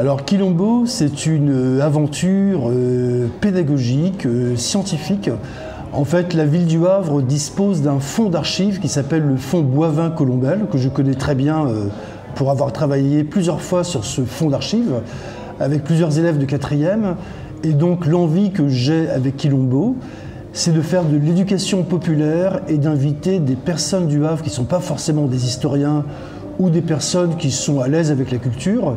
Alors Quilombo, c'est une aventure pédagogique, scientifique. En fait, la ville du Havre dispose d'un fonds d'archives qui s'appelle le fonds Boivin-Colombel, que je connais très bien pour avoir travaillé plusieurs fois sur ce fonds d'archives, avec plusieurs élèves de 4e. Et donc l'envie que j'ai avec Quilombo, c'est de faire de l'éducation populaire et d'inviter des personnes du Havre qui ne sont pas forcément des historiens ou des personnes qui sont à l'aise avec la culture,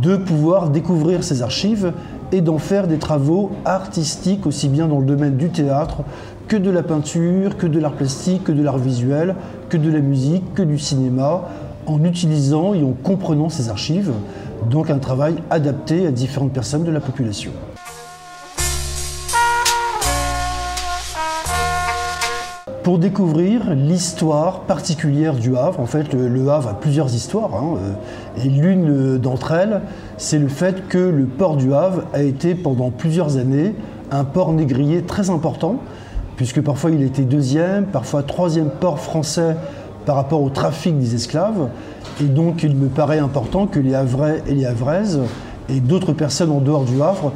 de pouvoir découvrir ces archives et d'en faire des travaux artistiques aussi bien dans le domaine du théâtre que de la peinture, que de l'art plastique, que de l'art visuel, que de la musique, que du cinéma, en utilisant et en comprenant ces archives. Donc un travail adapté à différentes personnes de la population. Pour découvrir l'histoire particulière du Havre, en fait le Havre a plusieurs histoires, et l'une d'entre elles, c'est le fait que le port du Havre a été pendant plusieurs années un port négrier très important, puisque parfois il était 2e, parfois 3e port français par rapport au trafic des esclaves, et donc il me paraît important que les Havrais et les Havraises et d'autres personnes en dehors du Havre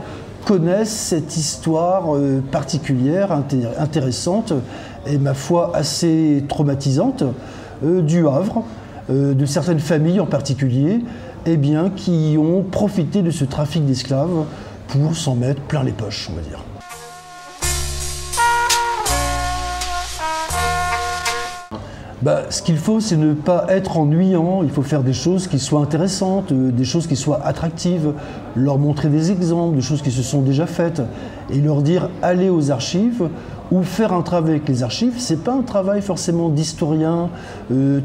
connaissent cette histoire particulière, intéressante et ma foi assez traumatisante du Havre, de certaines familles en particulier, eh bien, qui ont profité de ce trafic d'esclaves pour s'en mettre plein les poches, on va dire. Ce qu'il faut, c'est ne pas être ennuyant, il faut faire des choses qui soient intéressantes, des choses qui soient attractives, leur montrer des exemples, des choses qui se sont déjà faites, et leur dire allez aux archives, ou faire un travail avec les archives. C'est pas un travail forcément d'historien,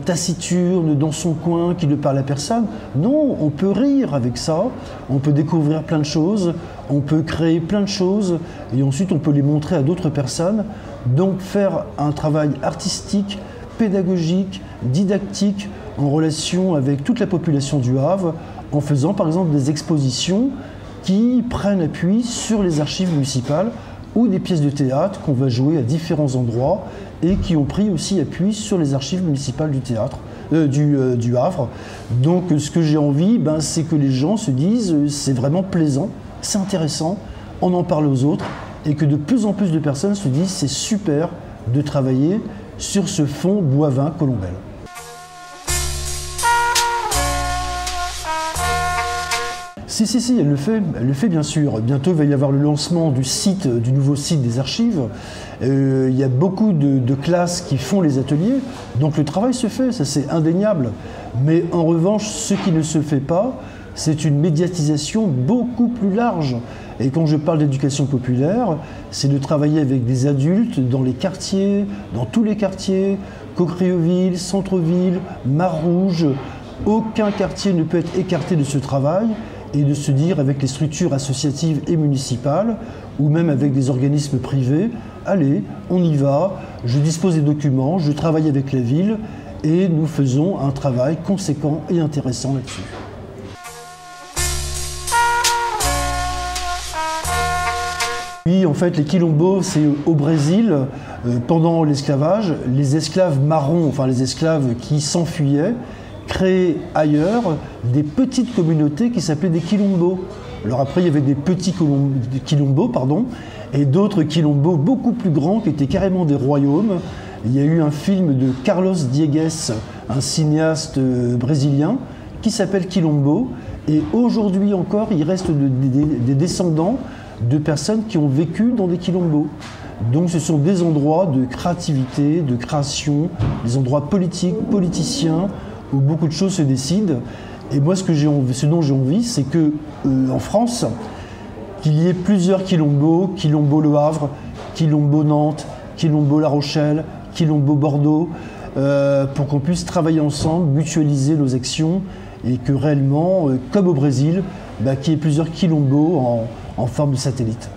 taciturne, dans son coin, qui ne parle à personne. Non, on peut rire avec ça, on peut découvrir plein de choses, on peut créer plein de choses, et ensuite on peut les montrer à d'autres personnes. Donc faire un travail artistique, pédagogique, didactique, en relation avec toute la population du Havre, en faisant par exemple des expositions qui prennent appui sur les archives municipales ou des pièces de théâtre qu'on va jouer à différents endroits et qui ont pris aussi appui sur les archives municipales du théâtre, du Havre. Donc ce que j'ai envie, c'est que les gens se disent c'est vraiment plaisant, c'est intéressant, on en parle aux autres et que de plus en plus de personnes se disent c'est super de travailler sur ce fonds Boivin-Colombel. Si, elle le fait bien sûr. Bientôt, il va y avoir le lancement du nouveau site des archives. Il y a beaucoup de classes qui font les ateliers, donc le travail se fait, ça c'est indéniable. Mais en revanche, ce qui ne se fait pas, c'est une médiatisation beaucoup plus large. Et quand je parle d'éducation populaire, c'est de travailler avec des adultes dans les quartiers, dans tous les quartiers, Coquerieuville, Centre-Ville, Mar-Rouge. Aucun quartier ne peut être écarté de ce travail et de se dire avec les structures associatives et municipales ou même avec des organismes privés, allez, on y va, je dispose des documents, je travaille avec la ville et nous faisons un travail conséquent et intéressant là-dessus. Oui, en fait, les quilombos, c'est au Brésil, pendant l'esclavage, les esclaves marrons, enfin les esclaves qui s'enfuyaient, créaient ailleurs des petites communautés qui s'appelaient des quilombos. Alors après, il y avait des petits quilombos, et d'autres quilombos beaucoup plus grands qui étaient carrément des royaumes. Il y a eu un film de Carlos Diegues, un cinéaste brésilien, qui s'appelle Quilombo, et aujourd'hui encore, il reste des descendants de personnes qui ont vécu dans des quilombos. Donc ce sont des endroits de créativité, de création, des endroits politiques, politiciens, où beaucoup de choses se décident. Et moi, ce dont j'ai envie, c'est que en France, qu'il y ait plusieurs quilombos, Quilombo Le Havre, Quilombo Nantes, Quilombo La Rochelle, Quilombo Bordeaux, pour qu'on puisse travailler ensemble, mutualiser nos actions, et que réellement, comme au Brésil, qu'il y ait plusieurs quilombos en forme de satellite.